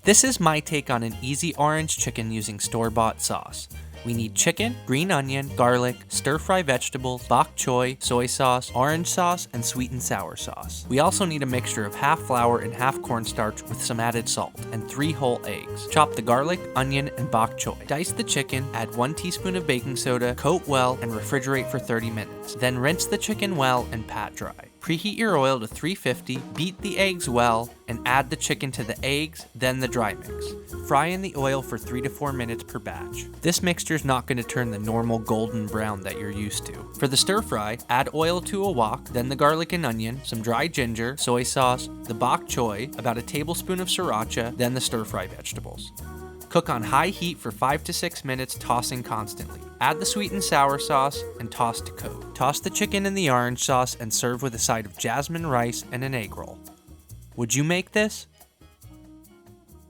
This is my take on an easy orange chicken using store-bought sauce. We need chicken, green onion, garlic, stir-fry vegetables, bok choy, soy sauce, orange sauce, and sweet and sour sauce. We also need a mixture of half flour and half cornstarch with some added salt, and 3 whole eggs. Chop the garlic, onion, and bok choy. Dice the chicken, add 1 teaspoon of baking soda, coat well, and refrigerate for 30 minutes. Then rinse the chicken well and pat dry. Preheat your oil to 350, beat the eggs well, and add the chicken to the eggs, then the dry mix. Fry in the oil for 3 to 4 minutes per batch. This mixture is not going to turn the normal golden brown that you're used to. For the stir fry, add oil to a wok, then the garlic and onion, some dry ginger, soy sauce, the bok choy, about a tablespoon of sriracha, then the stir fry vegetables. Cook on high heat for 5 to 6 minutes, tossing constantly. Add the sweet and sour sauce and toss to coat. Toss the chicken in the orange sauce and serve with a side of jasmine rice and an egg roll. Would you make this?